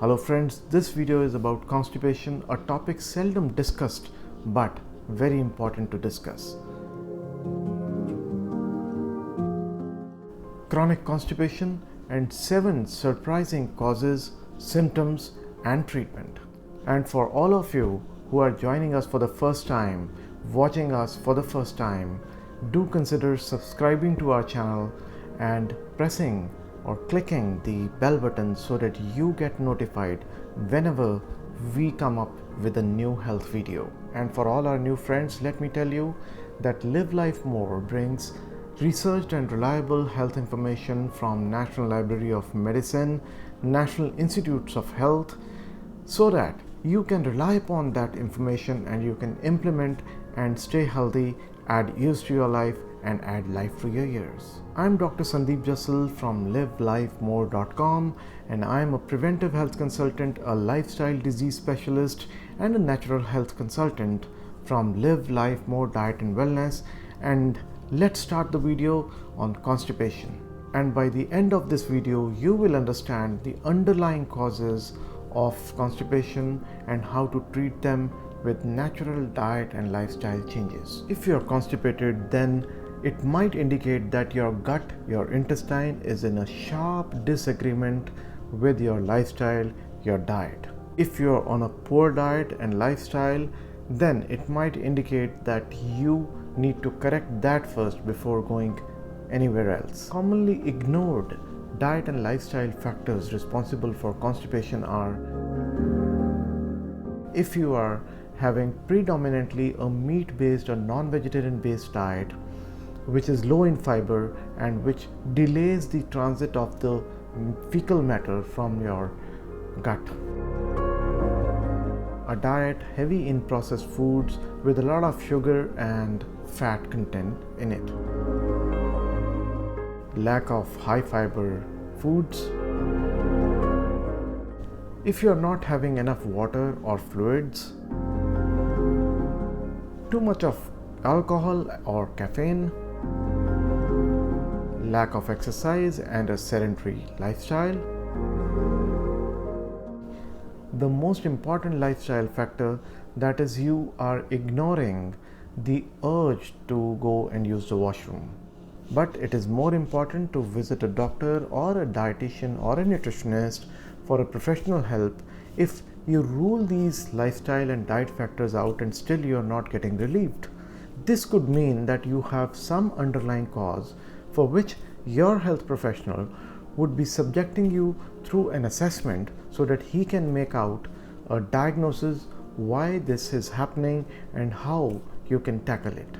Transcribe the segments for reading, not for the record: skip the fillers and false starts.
Hello friends, this video is about constipation, a topic seldom discussed but very important to discuss. Chronic constipation and 7 surprising causes, symptoms and treatment. And for all of you who are joining us for the first time, watching us for the first time, do consider subscribing to our channel and pressing or clicking the bell button so that you get notified whenever we come up with a new health video. And for all our new friends, let me tell you that LiveLifeMore brings researched and reliable health information from National Library of Medicine, National Institutes of Health, so that you can rely upon that information and you can implement and stay healthy, add years to your life and add life to your years. I'm Dr. Sandeep Jassal from LiveLifeMore.com, and I'm a preventive health consultant, a lifestyle disease specialist and a natural health consultant from Live Life More Diet and Wellness. And let's start the video on constipation. And by the end of this video, you will understand the underlying causes of constipation and how to treat them with natural diet and lifestyle changes. If you're constipated, then it might indicate that your gut, your intestine is in a sharp disagreement with your lifestyle, your diet. If you're on a poor diet and lifestyle, then it might indicate that you need to correct that first before going anywhere else. Commonly ignored diet and lifestyle factors responsible for constipation are: if you are having predominantly a meat-based or non-vegetarian based diet, which is low in fiber and which delays the transit of the fecal matter from your gut. A diet heavy in processed foods with a lot of sugar and fat content in it. Lack of high fiber foods. If you are not having enough water or fluids, too much of alcohol or caffeine, lack of exercise and a sedentary lifestyle. The most important lifestyle factor, that is, you are ignoring the urge to go and use the washroom. But it is more important to visit a doctor or a dietitian or a nutritionist for a professional help if you rule these lifestyle and diet factors out and still you are not getting relieved. This could mean that you have some underlying cause for which your health professional would be subjecting you through an assessment so that he can make out a diagnosis why this is happening and how you can tackle it.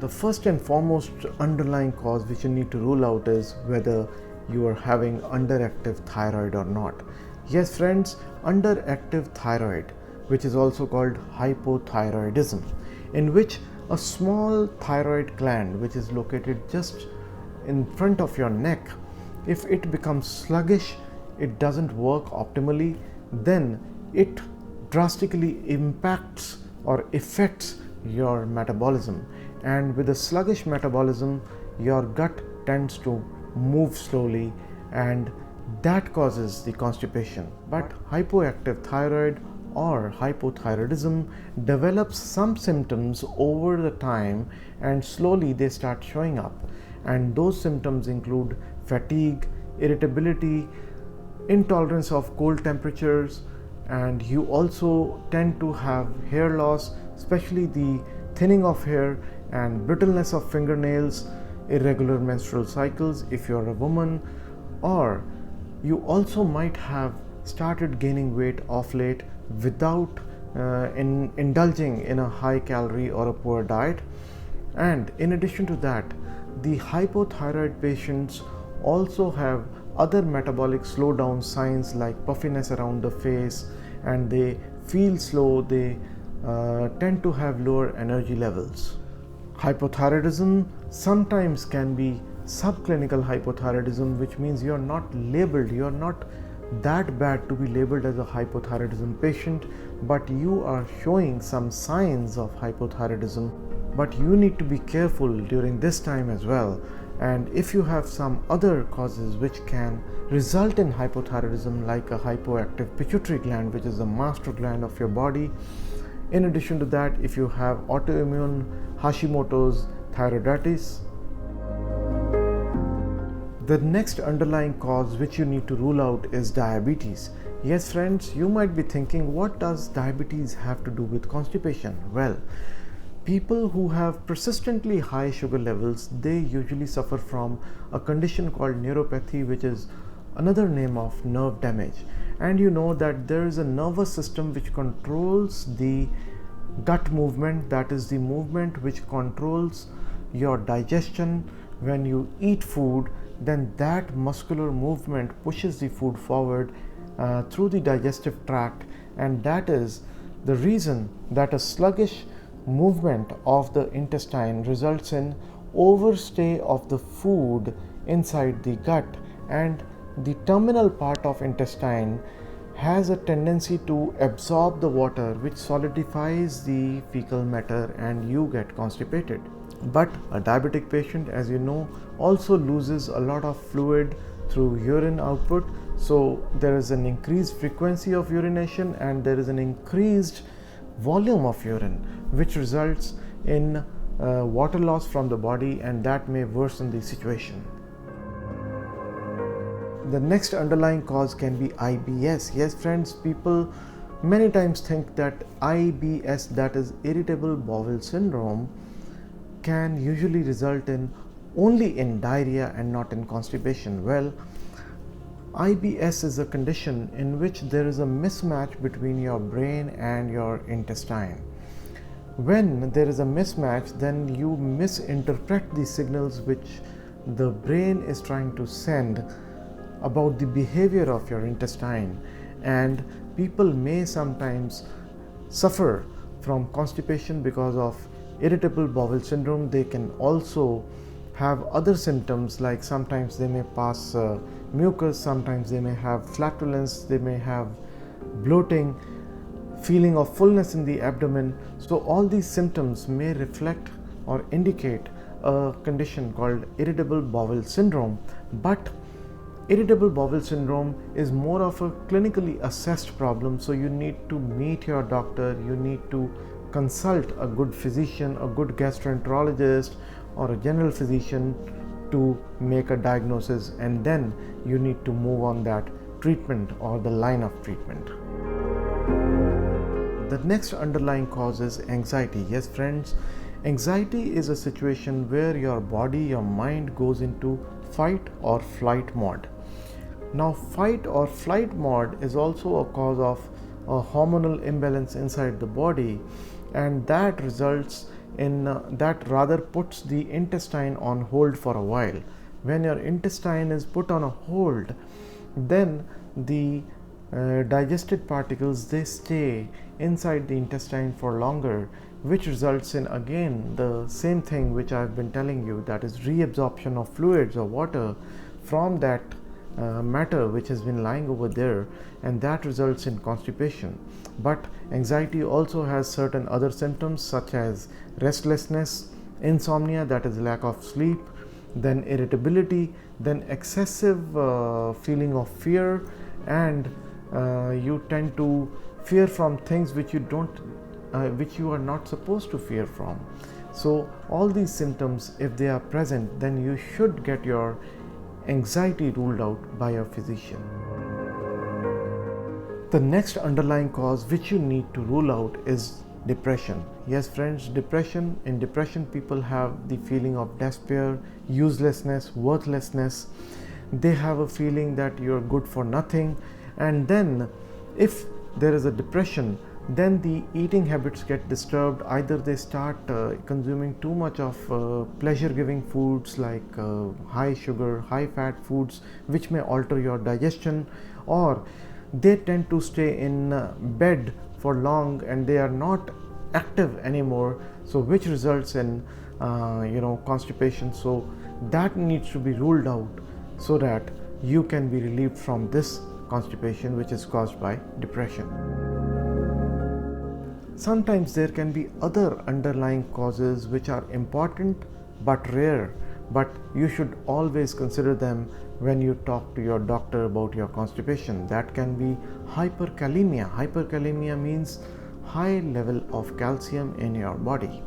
The first and foremost underlying cause which you need to rule out is whether you are having underactive thyroid or not. Yes friends, underactive thyroid, which is also called hypothyroidism, in which a small thyroid gland which is located just in front of your neck, if it becomes sluggish, it doesn't work optimally, then it drastically impacts or affects your metabolism. And with a sluggish metabolism, your gut tends to move slowly and that causes the constipation. But hypoactive thyroid or hypothyroidism develops some symptoms over the time and slowly they start showing up, and those symptoms include fatigue, irritability, intolerance of cold temperatures, and you also tend to have hair loss, especially the thinning of hair and brittleness of fingernails, irregular menstrual cycles if you're a woman, or you also might have started gaining weight of late without indulging in a high calorie or a poor diet. And in addition to that, the hypothyroid patients also have other metabolic slowdown signs like puffiness around the face, and they feel slow, they tend to have lower energy levels. Hypothyroidism sometimes can be subclinical hypothyroidism, which means you're not labeled, you're not that bad to be labeled as a hypothyroidism patient, but you are showing some signs of hypothyroidism. But you need to be careful during this time as well, And if you have some other causes which can result in hypothyroidism, like a hypoactive pituitary gland, which is the master gland of your body, in addition to that, if you have autoimmune Hashimoto's thyroiditis, the next underlying cause which you need to rule out is diabetes. Yes friends, you might be thinking, what does diabetes have to do with constipation? Well, people who have persistently high sugar levels, they usually suffer from a condition called neuropathy, which is another name of nerve damage. And you know that there is a nervous system which controls the gut movement, that is the movement which controls your digestion. When you eat food, then that muscular movement pushes the food forward through the digestive tract, and that is the reason that a sluggish movement of the intestine results in overstay of the food inside the gut, and the terminal part of intestine has a tendency to absorb the water, which solidifies the fecal matter, and you get constipated. But a diabetic patient, as you know, also loses a lot of fluid through urine output, so there is an increased frequency of urination and there is an increased volume of urine, which results in water loss from the body, and that may worsen the situation. The next underlying cause can be IBS. Yes friends, people many times think that IBS, that is Irritable Bowel Syndrome, can usually result in only in diarrhea and not in constipation. Well, IBS is a condition in which there is a mismatch between your brain and your intestine. When there is a mismatch, then you misinterpret the signals which the brain is trying to send about the behavior of your intestine, and people may sometimes suffer from constipation because of Irritable Bowel Syndrome. They can also have other symptoms, like sometimes they may pass mucus, sometimes they may have flatulence, they may have bloating, feeling of fullness in the abdomen. So all these symptoms may reflect or indicate a condition called Irritable Bowel Syndrome. But Irritable Bowel Syndrome is more of a clinically assessed problem, so you need to meet your doctor, you need to consult a good physician, a good gastroenterologist or a general physician to make a diagnosis, and then you need to move on that treatment or the line of treatment. The next underlying cause is anxiety. Yes friends, anxiety is a situation where your body, your mind goes into fight or flight mode. Now, fight or flight mode is also a cause of a hormonal imbalance inside the body, and that results in that rather puts the intestine on hold for a while. When your intestine is put on a hold, then the digested particles, they stay inside the intestine for longer, which results in again the same thing which I've been telling you, that is reabsorption of fluids or water from that matter which has been lying over there, and that results in constipation. But anxiety also has certain other symptoms such as restlessness, insomnia, that is lack of sleep, then irritability, then excessive feeling of fear, and you tend to fear from things which you are not supposed to fear from. So all these symptoms, if they are present, then you should get your anxiety ruled out by a physician. The next underlying cause which you need to rule out is depression. Yes friends, in depression people have the feeling of despair, uselessness, worthlessness. They have a feeling that you're good for nothing, and then if there is a depression, then the eating habits get disturbed. Either they start consuming too much of pleasure giving foods like high sugar, high fat foods, which may alter your digestion, or they tend to stay in bed for long and they are not active anymore, so which results in constipation. So that needs to be ruled out so that you can be relieved from this constipation which is caused by depression. Sometimes there can be other underlying causes which are important but rare, but you should always consider them when you talk to your doctor about your constipation. That can be hyperkalemia. Hyperkalemia means high level of calcium in your body.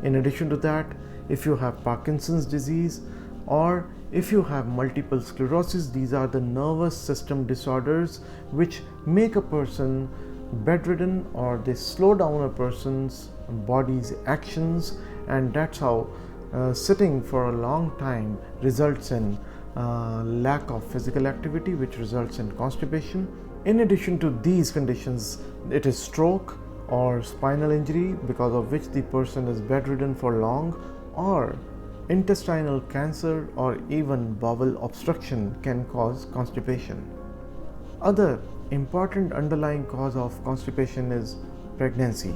In addition to that, if you have Parkinson's disease or if you have multiple sclerosis, these are the nervous system disorders which make a person bedridden, or they slow down a person's body's actions, and that's how sitting for a long time results in lack of physical activity, which results in constipation. In addition to these conditions, it is stroke or spinal injury, because of which the person is bedridden for long, or intestinal cancer or even bowel obstruction can cause constipation. Other important underlying cause of constipation is pregnancy.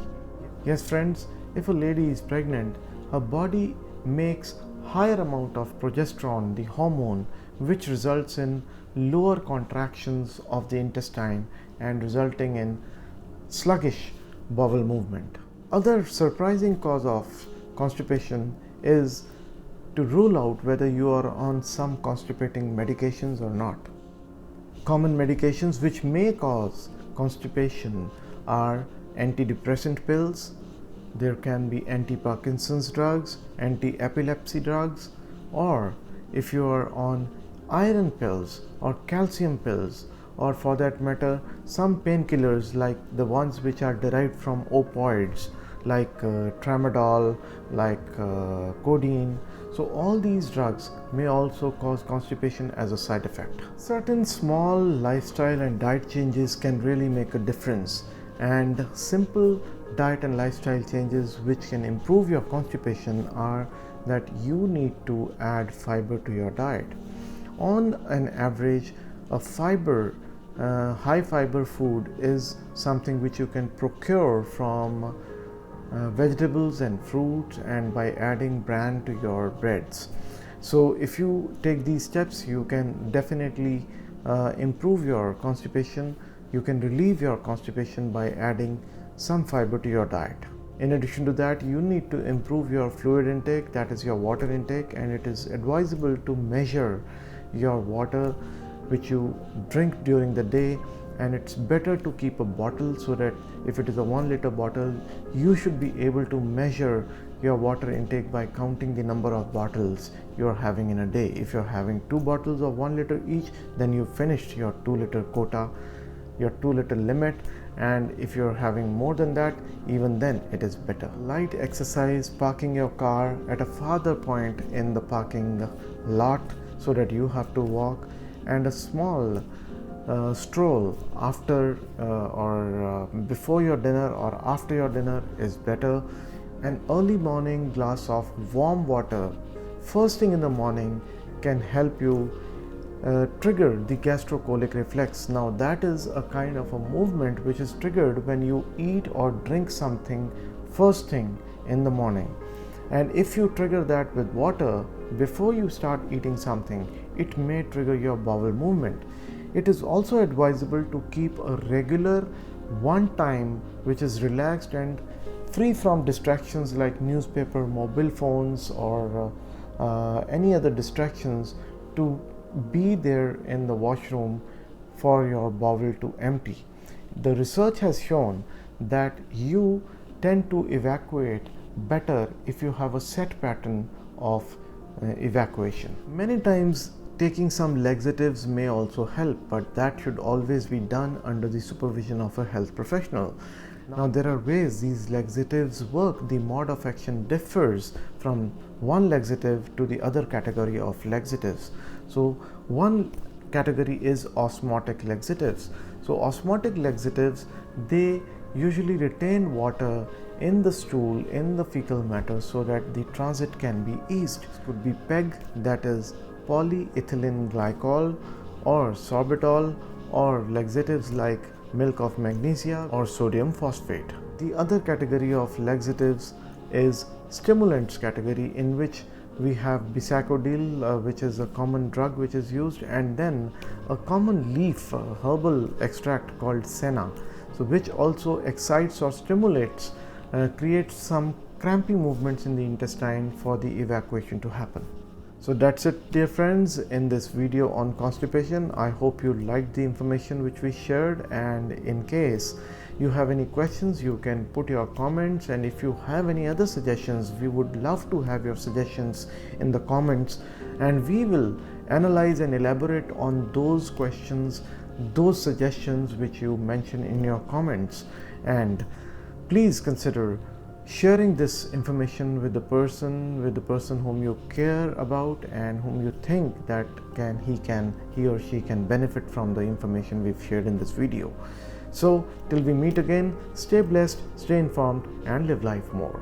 Yes friends, if a lady is pregnant, her body makes higher amount of progesterone, the hormone, which results in lower contractions of the intestine and resulting in sluggish bowel movement. Other surprising cause of constipation is to rule out whether you are on some constipating medications or not. Common medications which may cause constipation are antidepressant pills. There can be anti-Parkinson's drugs, anti-epilepsy drugs, or if you are on iron pills or calcium pills, or for that matter some painkillers like the ones which are derived from opioids like tramadol, like codeine. So all these drugs may also cause constipation as a side effect. Certain small lifestyle and diet changes can really make a difference, and simple diet and lifestyle changes which can improve your constipation are that you need to add fiber to your diet. On an average, a high fiber food is something which you can procure from vegetables and fruits, and by adding bran to your breads. So if you take these steps, you can definitely improve your constipation. You can relieve your constipation by adding some fiber to your diet. In addition to that, you need to improve your fluid intake, that is your water intake, and it is advisable to measure your water which you drink during the day, and it's better to keep a bottle, so that if it is a 1 liter bottle, you should be able to measure your water intake by counting the number of bottles you are having in a day. If you're having 2 bottles of 1 liter each, then you finished your 2 liter quota, your 2 liter limit, and if you're having more than that, even then it is better. Light exercise, parking your car at a farther point in the parking lot so that you have to walk, and a small stroll after or before your dinner or after your dinner is better. An early morning glass of warm water first thing in the morning can help you trigger the gastro-colic reflex. Now that is a kind of a movement which is triggered when you eat or drink something first thing in the morning, and if you trigger that with water before you start eating something, it may trigger your bowel movement. It is also advisable to keep a regular one time which is relaxed and free from distractions like newspaper, mobile phones, or any other distractions, to be there in the washroom for your bowel to empty. The research has shown that you tend to evacuate better if you have a set pattern of evacuation. Many times taking some laxatives may also help, but that should always be done under the supervision of a health professional. Now there are ways these laxatives work. The mode of action differs from one laxative to the other category of laxatives. So one category is osmotic laxatives. So osmotic laxatives, they usually retain water in the stool, in the fecal matter, so that the transit can be eased. It could be PEG, that is polyethylene glycol, or sorbitol, or laxatives like milk of magnesia or sodium phosphate. The other category of laxatives is stimulants category, in which we have bisacodyl, which is a common drug which is used, and then a common leaf herbal extract called senna, so which also excites or stimulates, creates some crampy movements in the intestine for the evacuation to happen. So that's it, dear friends, in this video on constipation. I hope you liked the information which we shared, and in case you have any questions, you can put your comments, and if you have any other suggestions, we would love to have your suggestions in the comments, and we will analyze and elaborate on those questions, those suggestions which you mention in your comments. And please consider sharing this information with the person whom you care about and whom you think that he or she can benefit from the information we've shared in this video. So till we meet again, stay blessed, stay informed, and live life more.